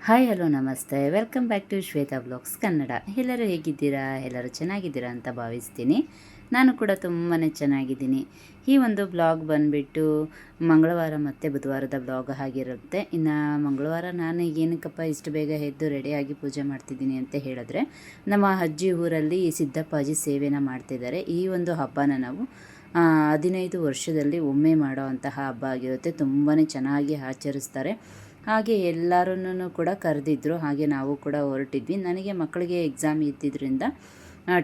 Hi hello ನಮಸ್ತೆ, welcome back to Shweta blogs Kannada. ಎಲ್ಲರೂ ಹೇಗಿದ್ದೀರಾ? ಎಲ್ಲರೂ ಚೆನ್ನಾಗಿದ್ದೀರಾ ಅಂತ ಭಾವಿಸ್ತೀನಿ. ನಾನು ಕೂಡ ತುಂಬಾ ಚೆನ್ನಾಗಿದ್ದೀನಿ. ಈ ಒಂದು ಬ್ಲಾಗ್ ಬಂದುಬಿಟ್ಟು ಮಂಗಳವಾರ ಮತ್ತು ಬುಧವಾರದ ಬ್ಲಾಗ್ ಆಗಿರುತ್ತೆ. ಇನ್ನು ಮಂಗಳವಾರ ನಾನು ಏನಕ್ಕಪ್ಪ ಇಷ್ಟು ಬೇಗ ಎದ್ದು ರೆಡಿಯಾಗಿ ಪೂಜೆ ಮಾಡ್ತಿದ್ದೀನಿ ಅಂತ ಹೇಳಿದ್ರೆ, ನಮ್ಮ ಅಜ್ಜಿ ಊರಲ್ಲಿ ಸಿದ್ದಪ್ಪಾಜಿ ಸೇವೆನ ಮಾಡ್ತಿದ್ದಾರೆ. ಈ ಒಂದು ಹಬ್ಬನ ನಾವು 15 ವರ್ಷದಲ್ಲಿ ಒಮ್ಮೆ ಮಾಡೋ ಅಂತಹ ಹಬ್ಬ ಆಗಿರುತ್ತೆ. ತುಂಬಾ ಚೆನ್ನಾಗಿ ಆಚರಿಸ್ತಾರೆ. ಹಾಗೆ ಎಲ್ಲರನ್ನೂ ಕೂಡ ಕರೆದಿದ್ರು. ಹಾಗೆ ನಾವು ಕೂಡ ಹೊರಟಿದ್ವಿ. ನನಗೆ ಮಕ್ಕಳಿಗೆ ಎಕ್ಸಾಮ್ ಇದ್ದಿದ್ದರಿಂದ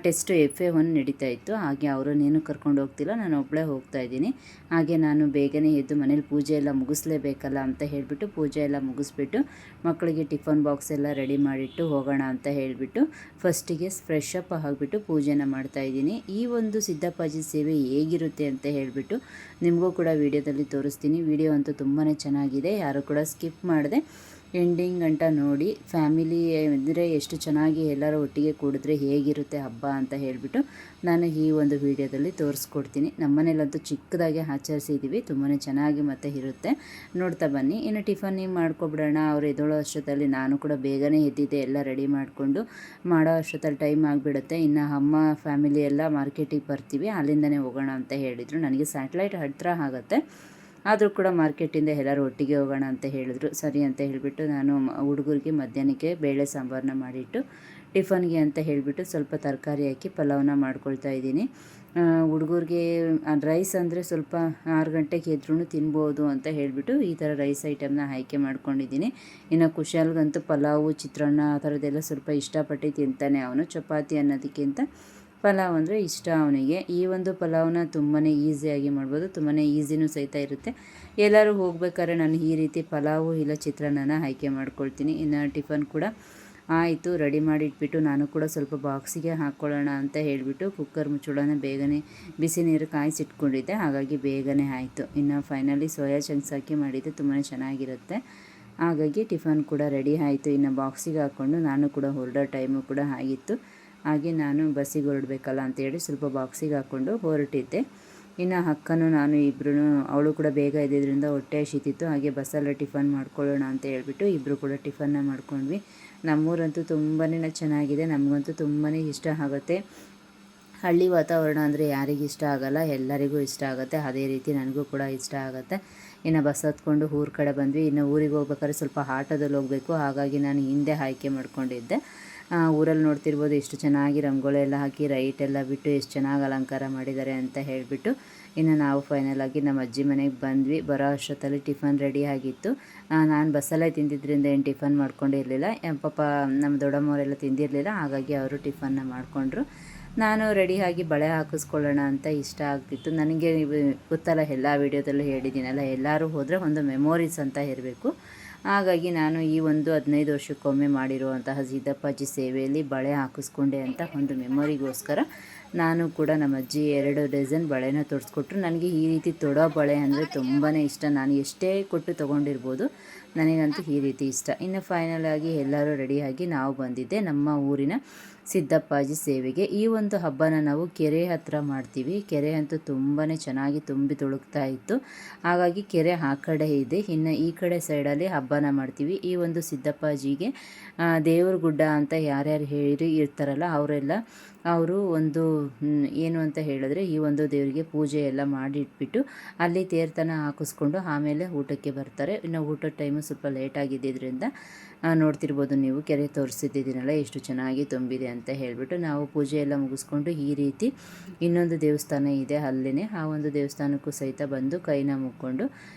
ಟೆಸ್ಟು FA1 ನಡೀತಾ ಇತ್ತು. ಹಾಗೆ ಅವರನ್ನೇನು ಕರ್ಕೊಂಡು ಹೋಗ್ತಿಲ್ಲ, ನಾನು ಒಬ್ಬಳೇ ಹೋಗ್ತಾ ಇದ್ದೀನಿ. ಹಾಗೆ ನಾನು ಬೇಗನೆ ಎದ್ದು ಮನೇಲಿ ಪೂಜೆ ಎಲ್ಲ ಮುಗಿಸ್ಲೇಬೇಕಲ್ಲ ಅಂತ ಹೇಳಿಬಿಟ್ಟು ಪೂಜೆ ಎಲ್ಲ ಮುಗಿಸ್ಬಿಟ್ಟು ಮಕ್ಕಳಿಗೆ ಟಿಫನ್ ಬಾಕ್ಸ್ ಎಲ್ಲ ರೆಡಿ ಮಾಡಿಟ್ಟು ಹೋಗೋಣ ಅಂತ ಹೇಳಿಬಿಟ್ಟು ಫಸ್ಟಿಗೆ ಫ್ರೆಶ್ ಅಪ್ ಆಗಿಬಿಟ್ಟು ಪೂಜೆನ ಮಾಡ್ತಾಯಿದ್ದೀನಿ. ಈ ಒಂದು ಸಿದ್ದಪ್ಪಾಜಿ ಸೇವೆ ಹೇಗಿರುತ್ತೆ ಅಂತ ಹೇಳಿಬಿಟ್ಟು ನಿಮಗೂ ಕೂಡ ವಿಡಿಯೋದಲ್ಲಿ ತೋರಿಸ್ತೀನಿ. ವಿಡಿಯೋ ಅಂತೂ ತುಂಬಾ ಚೆನ್ನಾಗಿದೆ, ಯಾರು ಕೂಡ ಸ್ಕಿಪ್ ಮಾಡಿದೆ ಎಂಡಿಂಗ್ ಗಂಟ ನೋಡಿ. ಫ್ಯಾಮಿಲಿ ಇದ್ದರೆ ಎಷ್ಟು ಚೆನ್ನಾಗಿ ಎಲ್ಲರೂ ಒಟ್ಟಿಗೆ ಕೂಡಿದ್ರೆ ಹೇಗಿರುತ್ತೆ ಹಬ್ಬ ಅಂತ ಹೇಳಿಬಿಟ್ಟು ನಾನು ಈ ಒಂದು ವಿಡಿಯೋದಲ್ಲಿ ತೋರಿಸ್ಕೊಡ್ತೀನಿ. ನಮ್ಮನೇಲಂತೂ ಚಿಕ್ಕದಾಗಿ ಆಚರಿಸಿದ್ದೀವಿ, ತುಂಬಾ ಚೆನ್ನಾಗಿ ಮತ್ತೆ ಇರುತ್ತೆ. ನೋಡ್ತಾ ಬನ್ನಿ. ಇನ್ನು ಟಿಫನ್ ಮಾಡ್ಕೊಬಿಡೋಣ. ಅವ್ರು ಎದ್ದೋಳೋ ಅಷ್ಟೊತ್ತಲ್ಲಿ ನಾನು ಕೂಡ ಬೇಗನೆ ಎದ್ದಿದ್ದೆ, ಎಲ್ಲ ರೆಡಿ ಮಾಡಿಕೊಂಡು ಮಾಡೋ ಅಷ್ಟೊತ್ತಲ್ಲಿ ಟೈಮ್ ಆಗಿಬಿಡುತ್ತೆ. ಇನ್ನು ಅಮ್ಮ ಫ್ಯಾಮಿಲಿ ಎಲ್ಲ ಮಾರ್ಕೆಟಿಗೆ ಬರ್ತೀವಿ, ಅಲ್ಲಿಂದನೇ ಹೋಗೋಣ ಅಂತ ಹೇಳಿದರು. ನನಗೆ ಸ್ಯಾಟಲೈಟ್ ಹತ್ತಿರ ಆಗುತ್ತೆ, ಆದರೂ ಕೂಡ ಮಾರ್ಕೆಟಿಂದ ಎಲ್ಲರೂ ಒಟ್ಟಿಗೆ ಹೋಗೋಣ ಅಂತ ಹೇಳಿದ್ರು. ಸರಿ ಅಂತ ಹೇಳಿಬಿಟ್ಟು ನಾನು ಹುಡುಗರಿಗೆ ಮಧ್ಯಾಹ್ನಕ್ಕೆ ಬೇಳೆ ಸಾಂಬಾರನ್ನ ಮಾಡಿಟ್ಟು ಟಿಫನ್ಗೆ ಅಂತ ಹೇಳಿಬಿಟ್ಟು ಸ್ವಲ್ಪ ತರಕಾರಿ ಹಾಕಿ ಪಲಾವ್ನ ಮಾಡ್ಕೊಳ್ತಾ ಇದ್ದೀನಿ. ಹುಡುಗರಿಗೆ ರೈಸ್ ಅಂದರೆ ಸ್ವಲ್ಪ 6 ಗಂಟೆಗೆ ಎದ್ರೂ ತಿನ್ಬೋದು ಅಂತ ಹೇಳಿಬಿಟ್ಟು ಈ ಥರ ರೈಸ್ ಐಟಮ್ನ ಆಯ್ಕೆ ಮಾಡ್ಕೊಂಡಿದ್ದೀನಿ. ಇನ್ನು ಕುಶಾಲ್ಗಂತೂ ಪಲಾವು, ಚಿತ್ರಾನ್ನ ಆ ಥರದ್ದೆಲ್ಲ ಸ್ವಲ್ಪ ಇಷ್ಟಪಟ್ಟು ತಿಂತಾನೆ ಅವನು. ಚಪಾತಿ ಅನ್ನೋದಕ್ಕಿಂತ ಪಲಾವ್ ಅಂದರೆ ಇಷ್ಟ ಅವನಿಗೆ. ಈ ಒಂದು ಪಲಾವ್ನ ತುಂಬಾ ಈಸಿಯಾಗಿ ಮಾಡ್ಬೋದು, ತುಂಬಾ ಈಸಿನೂ ಸಹಿತ ಇರುತ್ತೆ. ಎಲ್ಲರೂ ಹೋಗ್ಬೇಕಾದ್ರೆ ನಾನು ಈ ರೀತಿ ಪಲಾವು ಇಲ್ಲ ಚಿತ್ರಾನ್ನನ ಆಯ್ಕೆ ಮಾಡ್ಕೊಳ್ತೀನಿ. ಇನ್ನು ಟಿಫನ್ ಕೂಡ ಆಯಿತು, ರೆಡಿ ಮಾಡಿ ಇಟ್ಬಿಟ್ಟು ನಾನು ಕೂಡ ಸ್ವಲ್ಪ ಬಾಕ್ಸಿಗೆ ಹಾಕ್ಕೊಳ್ಳೋಣ ಅಂತ ಹೇಳಿಬಿಟ್ಟು ಕುಕ್ಕರ್ ಮುಚ್ಚಳನ ಬೇಗನೆ ಬಿಸಿ ನೀರು ಕಾಯಿಸಿಟ್ಕೊಂಡಿದ್ದೆ, ಹಾಗಾಗಿ ಬೇಗನೆ ಆಯಿತು. ಇನ್ನು ಫೈನಲಿ ಸೋಯಾ ಚಂಕ್ಸ್ ಹಾಕಿ ಮಾಡಿದ್ದೆ, ತುಂಬಾ ಚೆನ್ನಾಗಿರುತ್ತೆ. ಹಾಗಾಗಿ ಟಿಫನ್ ಕೂಡ ರೆಡಿ ಆಯಿತು. ಇನ್ನು ಬಾಕ್ಸಿಗೆ ಹಾಕ್ಕೊಂಡು ನಾನು ಕೂಡ ಹೊರಡೋ ಟೈಮು ಕೂಡ ಆಗಿತ್ತು. ಹಾಗೆ ನಾನು ಬಸ್ಸಿಗೆ ಹೊರಡಬೇಕಲ್ಲ ಅಂತೇಳಿ ಸ್ವಲ್ಪ ಬಾಕ್ಸಿಗೆ ಹಾಕ್ಕೊಂಡು ಹೊರಟಿದ್ದೆ. ಇನ್ನು ಅಕ್ಕನೂ ನಾನು ಇಬ್ಬರೂ, ಅವಳು ಕೂಡ ಬೇಗ ಇದ್ದಿದ್ದರಿಂದ ಹೊಟ್ಟೆ ಹಸಿತಿತ್ತು. ಹಾಗೆ ಬಸ್ಸಲ್ಲೇ ಟಿಫನ್ ಮಾಡ್ಕೊಳ್ಳೋಣ ಅಂತ ಹೇಳ್ಬಿಟ್ಟು ಇಬ್ಬರು ಕೂಡ ಟಿಫನ್ನ ಮಾಡ್ಕೊಂಡ್ವಿ. ನಮ್ಮೂರಂತೂ ತುಂಬಾ ಚೆನ್ನಾಗಿದೆ, ನಮಗಂತೂ ತುಂಬಾ ಇಷ್ಟ ಆಗುತ್ತೆ. ಹಳ್ಳಿ ವಾತಾವರಣ ಅಂದರೆ ಯಾರಿಗೂ ಇಷ್ಟ ಆಗೋಲ್ಲ, ಎಲ್ಲರಿಗೂ ಇಷ್ಟ ಆಗುತ್ತೆ. ಅದೇ ರೀತಿ ನನಗೂ ಕೂಡ ಇಷ್ಟ ಆಗುತ್ತೆ. ಇನ್ನು ಬಸ್ ಹತ್ಕೊಂಡು ಊರ ಕಡೆ ಬಂದ್ವಿ. ಇನ್ನು ಊರಿಗೆ ಹೋಗ್ಬೇಕಾದ್ರೆ ಸ್ವಲ್ಪ ಆಟೋದಲ್ಲಿ ಹೋಗಬೇಕು, ಹಾಗಾಗಿ ನಾನು ಹಿಂದೆ ಆಯ್ಕೆ ಮಾಡ್ಕೊಂಡಿದ್ದೆ. ಊರಲ್ಲಿ ನೋಡ್ತಿರ್ಬೋದು ಎಷ್ಟು ಚೆನ್ನಾಗಿ ರಂಗೋಲಿ ಎಲ್ಲ ಹಾಕಿ ರೈಟ್ ಎಲ್ಲ ಬಿಟ್ಟು ಎಷ್ಟು ಚೆನ್ನಾಗಿ ಅಲಂಕಾರ ಮಾಡಿದ್ದಾರೆ ಅಂತ ಹೇಳಿಬಿಟ್ಟು ಇನ್ನು ನಾವು ಫೈನಲಾಗಿ ನಮ್ಮ ಅಜ್ಜಿ ಮನೆಗೆ ಬಂದ್ವಿ. ಬರೋ ಅಷ್ಟೊತ್ತಲ್ಲಿ ಟಿಫನ್ ರೆಡಿ ಆಗಿತ್ತು. ನಾನು ಬಸ್ಸಲ್ಲೇ ತಿಂದಿದ್ದರಿಂದ ಏನು ಟಿಫನ್ ಮಾಡ್ಕೊಂಡಿರಲಿಲ್ಲ. ಪಾಪ ನಮ್ಮ ದೊಡ್ಡಮ್ಮವರೆಲ್ಲ ತಿಂದಿರಲಿಲ್ಲ, ಹಾಗಾಗಿ ಅವರು ಟಿಫನ್ನ ಮಾಡಿಕೊಂಡ್ರು. ನಾನು ರೆಡಿಯಾಗಿ ಬಳೆ ಹಾಕಿಸ್ಕೊಳ್ಳೋಣ ಅಂತ ಇಷ್ಟ ಆಗ್ತಿತ್ತು. ನನಗೆ ಗೊತ್ತಲ್ಲ, ಎಲ್ಲ ವೀಡಿಯೋದಲ್ಲೂ ಹೇಳಿದ್ದೀನಲ್ಲ, ಎಲ್ಲರೂ ಹೋದರೆ ಒಂದು ಮೆಮೊರೀಸ್ ಅಂತ ಇರಬೇಕು. ಹಾಗಾಗಿ ನಾನು ಈ ಒಂದು 15 ವರ್ಷಕ್ಕೊಮ್ಮೆ ಮಾಡಿರುವಂತಹ ಸಿದ್ದಪ್ಪಾಜಿ ಸೇವೆಯಲ್ಲಿ ಬಳೆ ಹಾಕಿಸ್ಕೊಂಡೆ ಅಂತ ಒಂದು ಮೆಮೊರಿಗೋಸ್ಕರ ನಾನು ಕೂಡ ನಮ್ಮ ಅಜ್ಜಿ 2 ಡಜನ್ ಬಳೆನ ತೊಡಿಸ್ಕೊಟ್ರು. ನನಗೆ ಈ ರೀತಿ ತೊಡೋ ಬಳೆ ಅಂದರೆ ತುಂಬಾ ಇಷ್ಟ. ನಾನು ಎಷ್ಟೇ ಕೊಟ್ಟು ತೊಗೊಂಡಿರ್ಬೋದು, ನನಗಂತೂ ಈ ರೀತಿ ಇಷ್ಟ. ಇನ್ನು ಫೈನಲಾಗಿ ಎಲ್ಲರೂ ರೆಡಿಯಾಗಿ ನಾವು ಬಂದಿದ್ದೆ ನಮ್ಮ ಊರಿನ ಸಿದ್ದಪ್ಪಾಜಿ ಸೇವೆಗೆ. ಈ ಒಂದು ಹಬ್ಬನ ನಾವು ಕೆರೆ ಹತ್ತಿರ ಮಾಡ್ತೀವಿ. ಕೆರೆ ಅಂತೂ ತುಂಬಾ ಚೆನ್ನಾಗಿ ತುಂಬಿ ತುಳುಕ್ತಾ ಇತ್ತು, ಹಾಗಾಗಿ ಕೆರೆ ಆ ಕಡೆ ಇದೆ. ಇನ್ನು ಈ ಕಡೆ ಸೈಡಲ್ಲಿ ಹಬ್ಬನ ಮಾಡ್ತೀವಿ. ಈ ಒಂದು ಸಿದ್ದಪ್ಪಾಜಿಗೆ ದೇವ್ರ ಗುಡ್ಡ ಅಂತ ಯಾರ್ಯಾರು ಇರ್ತಾರಲ್ಲ ಅವರು ಒಂದು ಏನು ಅಂತ ಹೇಳಿದ್ರೆ ಈ ಒಂದು ದೇವರಿಗೆ ಪೂಜೆ ಎಲ್ಲ ಮಾಡಿಟ್ಬಿಟ್ಟು ಅಲ್ಲಿ ತೀರ್ಥನ ಹಾಕಿಸ್ಕೊಂಡು ಆಮೇಲೆ ಊಟಕ್ಕೆ ಬರ್ತಾರೆ. ಇನ್ನು ಊಟದ ಟೈಮು ಸ್ವಲ್ಪ ಲೇಟಾಗಿದ್ದರಿಂದ ನೋಡ್ತಿರ್ಬೋದು ನೀವು, ಕೆರೆ ತೋರಿಸಿದ್ದೀನಲ್ಲ ಎಷ್ಟು ಚೆನ್ನಾಗಿ ತುಂಬಿದೆ ಅಂತ ಹೇಳಿಬಿಟ್ಟು ನಾವು ಪೂಜೆ ಎಲ್ಲ ಮುಗಿಸ್ಕೊಂಡು ಈ ರೀತಿ ಇನ್ನೊಂದು ದೇವಸ್ಥಾನ ಇದೆ ಅಲ್ಲೇ, ಆ ಒಂದು ದೇವಸ್ಥಾನಕ್ಕೂ ಸಹಿತ ಬಂದು ಕೈನ ಮುಕ್ಕೊಂಡು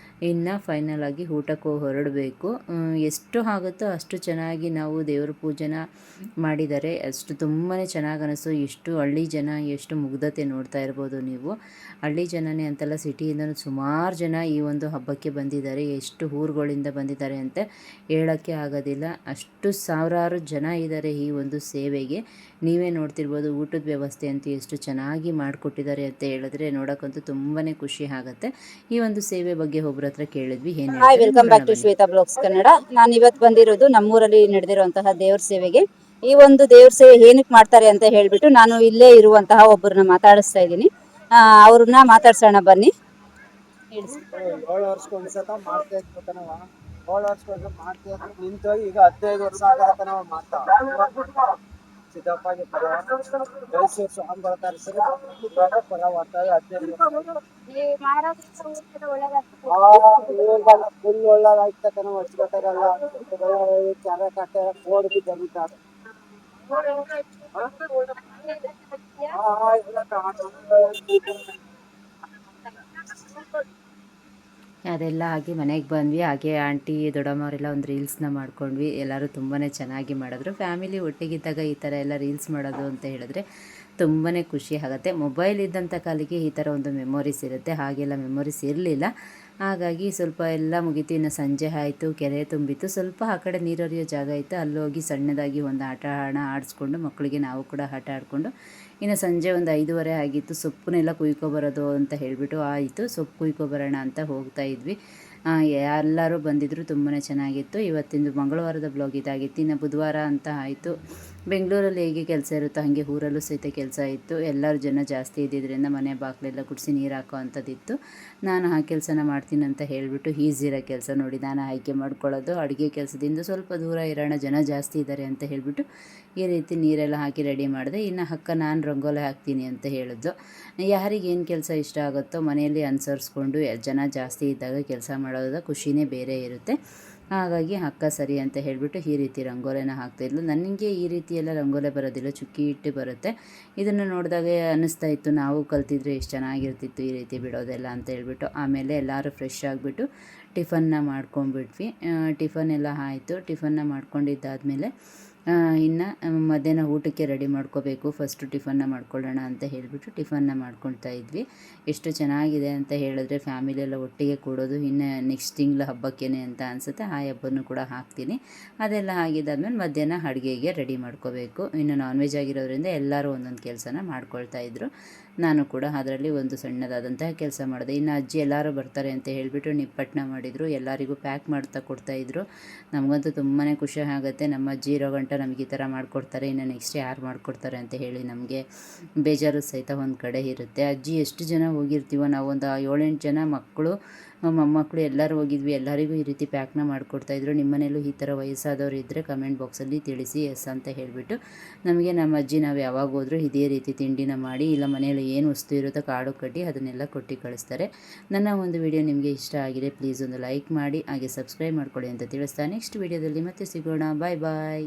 ಇನ್ನು ಫೈನಲಾಗಿ ಊಟಕ್ಕೂ ಹೊರಡಬೇಕು. ಎಷ್ಟು ಆಗುತ್ತೋ ಅಷ್ಟು ಚೆನ್ನಾಗಿ ನಾವು ದೇವ್ರ ಪೂಜೆನ ಮಾಡಿದ್ದಾರೆ. ಅಷ್ಟು ತುಂಬಾ ಚೆನ್ನಾಗಿ ಅನಿಸ್ತು. ಎಷ್ಟು ಹಳ್ಳಿ ಜನ, ಎಷ್ಟು ಮುಗ್ಧತೆ ನೋಡ್ತಾ ಇರ್ಬೋದು ನೀವು. ಹಳ್ಳಿ ಜನನೇ ಅಂತಲ್ಲ, ಸಿಟಿಯಿಂದನೂ ಸುಮಾರು ಜನ ಈ ಒಂದು ಹಬ್ಬಕ್ಕೆ ಬಂದಿದ್ದಾರೆ. ಎಷ್ಟು ಊರುಗಳಿಂದ ಬಂದಿದ್ದಾರೆ ಅಂತ ಹೇಳೋಕ್ಕೆ ಆಗೋದಿಲ್ಲ, ಅಷ್ಟು ಸಾವಿರಾರು ಜನ ಇದ್ದಾರೆ ಈ ಒಂದು ಸೇವೆಗೆ. ನೀವೇ ನೋಡ್ತಿರ್ಬೋದು, ಊಟದ ವ್ಯವಸ್ಥೆ ಅಂತೂ ಎಷ್ಟು ಚೆನ್ನಾಗಿ ಮಾಡಿಕೊಟ್ಟಿದ್ದಾರೆ ಅಂತ ಹೇಳಿದ್ರೆ ನೋಡೋಕ್ಕಂತೂ ತುಂಬಾ ಖುಷಿ ಆಗುತ್ತೆ. ಈ ಒಂದು ಸೇವೆ ಬಗ್ಗೆ ಒಬ್ಬರ ಹತ್ರ ಕೇಳಿದ್ವಿ, ಏನು hi, welcome back to Shweta blogs Kannada. ನಾನು ಇವತ್ತು ಬಂದಿರೋದು ನಮ್ಮೂರಲ್ಲಿ ನಡೆದಿರುವಂತಹ ದೇವ್ರ ಸೇವೆಗೆ. ಈ ಒಂದು ದೇವ್ರ ಸೇವೆ ಏನಕ್ಕೆ ಮಾಡ್ತಾರೆ ಅಂತ ಹೇಳ್ಬಿಟ್ಟು ನಾನು ಇಲ್ಲೇ ಇರುವಂತಹ ಒಬ್ಬರನ್ನ ಮಾತಾಡಿಸ್ತಾ ಇದ್ದೀನಿ. ಅವ್ರನ್ನ ಮಾತಾಡ್ಸೋಣ ಬನ್ನಿ. 7 ವರ್ಷಕ್ಕೊಂದ್ಸತ ಮಾಡ್ತಾ ಇದ್ವಿ ಕಣವ. ವರ್ಷ ಮಾಡ್ತೀವಿ ನಿಂತೋಗಿ ಈಗ 15 ವರ್ಷ ಆಗತ್ತ ನಾವು ಮಾಡ್ತಾ ಸಿದ್ದಪ್ಪಾಗಿ ಬೆಳೆಸಿ ಸ್ವಾಮಿಗಳ ತರಿಸಿ ಪರ ಮಾಡ್ತಾರೆ 15 ಫುಲ್ ಒಳ್ಳೇದಾಯ್ತಕ್ಕ ನಾವು ಹಚ್ಕೊತಾರಲ್ಲ ಕೆರ ಕಟ್ಟೆ ಓಡಿ ಜಮೀತಾರೆ ಅದೆಲ್ಲ ಆಗಿ ಮನೆಗೆ ಬಂದ್ವಿ. ಹಾಗೆ ಆಂಟಿ ದೊಡ್ಡಮ್ಮವರೆಲ್ಲ ಒಂದು ರೀಲ್ಸ್ನ ಮಾಡ್ಕೊಂಡ್ವಿ. ಎಲ್ಲರೂ ತುಂಬಾ ಚೆನ್ನಾಗಿ ಮಾಡಿದ್ರು. ಫ್ಯಾಮಿಲಿ ಒಟ್ಟಿಗಿದ್ದಾಗ ಈ ಥರ ಎಲ್ಲ ರೀಲ್ಸ್ ಮಾಡೋದು ಅಂತ ಹೇಳಿದ್ರೆ ತುಂಬಾ ಖುಷಿ ಆಗುತ್ತೆ. ಮೊಬೈಲ್ ಇದ್ದಂಥ ಕಾಲಿಗೆ ಈ ಥರ ಒಂದು ಮೆಮೊರೀಸ್ ಇರುತ್ತೆ. ಹಾಗೆಲ್ಲ ಮೆಮೊರೀಸ್ ಇರಲಿಲ್ಲ. ಹಾಗಾಗಿ ಸ್ವಲ್ಪ ಎಲ್ಲ ಮುಗೀತು. ಇನ್ನು ಸಂಜೆ ಆಯಿತು, ಕೆರೆ ತುಂಬಿತ್ತು. ಸ್ವಲ್ಪ ಆ ಕಡೆ ನೀರರಿಯೋ ಜಾಗ ಇತ್ತು, ಅಲ್ಲೋಗಿ ಸಣ್ಣದಾಗಿ ಒಂದು ಆಡಿಸ್ಕೊಂಡು ಮಕ್ಕಳಿಗೆ ನಾವು ಕೂಡ ಆಟ ಆಡಿಕೊಂಡು ಇನ್ನು ಸಂಜೆ ಒಂದು 5:30 ಆಗಿತ್ತು. ಸೊಪ್ಪನ್ನೆಲ್ಲ ಕುಯ್ಕೊಬರೋದು ಅಂತ ಹೇಳಿಬಿಟ್ಟು ಆಯಿತು. ಸೊಪ್ಪು ಕುಯ್ಕೊಬರೋಣ ಅಂತ ಹೋಗ್ತಾ ಇದ್ವಿ. ಎಲ್ಲರೂ ಬಂದಿದ್ದರು, ತುಂಬಾ ಚೆನ್ನಾಗಿತ್ತು. ಇವತ್ತಿಂದು ಮಂಗಳವಾರದ ಬ್ಲಾಗ್ ಇದಾಗಿತ್ತು. ಇನ್ನು ಬುಧವಾರ ಅಂತ ಆಯಿತು. ಬೆಂಗಳೂರಲ್ಲಿ ಹೇಗೆ ಕೆಲಸ ಇರುತ್ತೋ ಹಾಗೆ ಊರಲ್ಲೂ ಸಹಿತ ಕೆಲಸ ಇತ್ತು. ಎಲ್ಲರೂ ಜನ ಜಾಸ್ತಿ ಇದ್ದಿದ್ದರಿಂದ ಮನೆ ಬಾಗಿಲೆಲ್ಲ ಗುಡಿಸಿ ನೀರು ಹಾಕೋ ಅಂಥದ್ದಿತ್ತು. ನಾನು ಆ ಕೆಲಸನ ಮಾಡ್ತೀನಿ ಅಂತ ಹೇಳಿಬಿಟ್ಟು ಈಸಿ ಇರೋ ಕೆಲಸ ನೋಡಿ ನಾನು ಆಯ್ಕೆ ಮಾಡ್ಕೊಳ್ಳೋದು. ಅಡುಗೆ ಕೆಲಸದಿಂದ ಸ್ವಲ್ಪ ದೂರ ಇರೋಣ, ಜನ ಜಾಸ್ತಿ ಇದ್ದಾರೆ ಅಂತ ಹೇಳಿಬಿಟ್ಟು ಈ ರೀತಿ ನೀರೆಲ್ಲ ಹಾಕಿ ರೆಡಿ ಮಾಡಿದೆ. ಇನ್ನು ಅಕ್ಕ ನಾನು ರಂಗೋಲಿ ಹಾಕ್ತೀನಿ ಅಂತ ಹೇಳಿದ್ಲು. ಯಾರಿಗೇನು ಕೆಲಸ ಇಷ್ಟ ಆಗುತ್ತೋ ಮನೆಯಲ್ಲಿ ಅನುಸರಿಸ್ಕೊಂಡು ಜನ ಜಾಸ್ತಿ ಇದ್ದಾಗ ಕೆಲಸ ಮಾಡೋದ ಖುಷಿನೇ ಬೇರೆ ಇರುತ್ತೆ. ಹಾಗಾಗಿ ಅಕ್ಕ ಸರಿ ಅಂತ ಹೇಳಿಬಿಟ್ಟು ಈ ರೀತಿ ರಂಗೋಲಿನ ಹಾಕ್ತಾಯಿದ್ಲು. ನನಗೆ ಈ ರೀತಿ ಎಲ್ಲ ರಂಗೋಲಿ ಬರೋದಿಲ್ಲ, ಚುಕ್ಕಿ ಇಟ್ಟು ಬರುತ್ತೆ. ಇದನ್ನು ನೋಡಿದಾಗ ಅನ್ನಿಸ್ತಾ ಇತ್ತು ನಾವು ಕಲ್ತಿದ್ರೆ ಎಷ್ಟು ಚೆನ್ನಾಗಿರ್ತಿತ್ತು ಈ ರೀತಿ ಬಿಡೋದೆಲ್ಲ ಅಂತ ಹೇಳ್ಬಿಟ್ಟು. ಆಮೇಲೆ ಎಲ್ಲರೂ ಫ್ರೆಶ್ ಆಗಿಬಿಟ್ಟು ಟಿಫನ್ನ ಮಾಡ್ಕೊಂಡ್ಬಿಟ್ವಿ. ಟಿಫನ್ ಎಲ್ಲ ಆಯಿತು. ಟಿಫನ್ನ ಮಾಡ್ಕೊಂಡಿದ್ದಾದಮೇಲೆ ಇನ್ನು ಮಧ್ಯಾಹ್ನ ಊಟಕ್ಕೆ ರೆಡಿ ಮಾಡ್ಕೋಬೇಕು. ಫಸ್ಟು ಟಿಫನ್ನ ಮಾಡ್ಕೊಳ್ಳೋಣ ಅಂತ ಹೇಳಿಬಿಟ್ಟು ಟಿಫನ್ನ ಮಾಡ್ಕೊಳ್ತಾ ಇದ್ವಿ. ಎಷ್ಟು ಚೆನ್ನಾಗಿದೆ ಅಂತ ಹೇಳಿದ್ರೆ ಫ್ಯಾಮಿಲಿಯೆಲ್ಲ ಒಟ್ಟಿಗೆ ಕೂಡೋದು ಇನ್ನು ನೆಕ್ಸ್ಟ್ ತಿಂಗಳು ಹಬ್ಬಕ್ಕೇನೆ ಅಂತ ಅನಿಸುತ್ತೆ. ಆ ಹಬ್ಬನೂ ಕೂಡ ಹಾಕ್ತೀನಿ. ಅದೆಲ್ಲ ಆಗಿದ್ದಾದ್ಮೇಲೆ ಮಧ್ಯಾಹ್ನ ಅಡುಗೆಗೆ ರೆಡಿ ಮಾಡ್ಕೋಬೇಕು. ಇನ್ನು ನಾನ್ ವೆಜ್ ಆಗಿರೋದ್ರಿಂದ ಎಲ್ಲರೂ ಒಂದೊಂದು ಕೆಲಸನ ಮಾಡ್ಕೊಳ್ತಾಯಿದ್ರು. ನಾನು ಕೂಡ ಅದರಲ್ಲಿ ಒಂದು ಸಣ್ಣದಾದಂತಹ ಕೆಲಸ ಮಾಡಿದೆ. ಇನ್ನು ಅಜ್ಜಿ ಎಲ್ಲರೂ ಬರ್ತಾರೆ ಅಂತ ಹೇಳಿಬಿಟ್ಟು ನಿಪ್ಪಟ್ಟನ್ನ ಮಾಡಿದರು. ಎಲ್ಲರಿಗೂ ಪ್ಯಾಕ್ ಮಾಡ್ತಾ ಕೊಡ್ತಾಯಿದ್ರು. ನಮಗಂತೂ ತುಂಬಾ ಖುಷಿ ಆಗುತ್ತೆ. ನಮ್ಮ ಅಜ್ಜಿ ಇರೋ ಗಂಟ ನಮಗೆ ಈ ಥರ ಮಾಡಿಕೊಡ್ತಾರೆ, ಇನ್ನು ನೆಕ್ಸ್ಟ್ ಯಾರು ಮಾಡಿಕೊಡ್ತಾರೆ ಅಂತ ಹೇಳಿ ನಮಗೆ ಬೇಜಾರು ಸಹಿತ ಒಂದು ಕಡೆ ಇರುತ್ತೆ. ಅಜ್ಜಿ ಎಷ್ಟು ಜನ ಹೋಗಿರ್ತೀವೋ ನಾವು, ಒಂದು 7-8 ಜನ ಮಕ್ಕಳು ಮೊಮ್ಮಕ್ಕಳು ಎಲ್ಲರೂ ಹೋಗಿದ್ವಿ. ಎಲ್ಲರಿಗೂ ಈ ರೀತಿ ಪ್ಯಾಕ್ನ ಮಾಡಿಕೊಡ್ತಾಯಿದ್ರು. ನಿಮ್ಮ ಮನೇಲೂ ಈ ಥರ ವಯಸ್ಸಾದವರು ಇದ್ದರೆ ಕಮೆಂಟ್ ಬಾಕ್ಸಲ್ಲಿ ತಿಳಿಸಿ ಎಸ್ ಅಂತ ಹೇಳಿಬಿಟ್ಟು. ನಮಗೆ ನಮ್ಮ ಅಜ್ಜಿ ನಾವು ಯಾವಾಗ ಹೋದರೂ ಇದೇ ರೀತಿ ತಿಂಡಿನ ಮಾಡಿ, ಇಲ್ಲ ಮನೆಯಲ್ಲಿ ಏನು ವಸ್ತು ಇರುತ್ತೋ ಕಾಡು ಕಡ್ಡಿ ಅದನ್ನೆಲ್ಲ ಕೊಟ್ಟು ಕಳಿಸ್ತಾರೆ. ನನ್ನ ಒಂದು ವಿಡಿಯೋ ನಿಮಗೆ ಇಷ್ಟ ಆಗಿದೆ ಪ್ಲೀಸ್ ಒಂದು ಲೈಕ್ ಮಾಡಿ, ಹಾಗೆ ಸಬ್ಸ್ಕ್ರೈಬ್ ಮಾಡ್ಕೊಳ್ಳಿ ಅಂತ ತಿಳಿಸ್ತಾ ನೆಕ್ಸ್ಟ್ ವಿಡಿಯೋದಲ್ಲಿ ಮತ್ತೆ ಸಿಗೋಣ. ಬಾಯ್ ಬಾಯ್.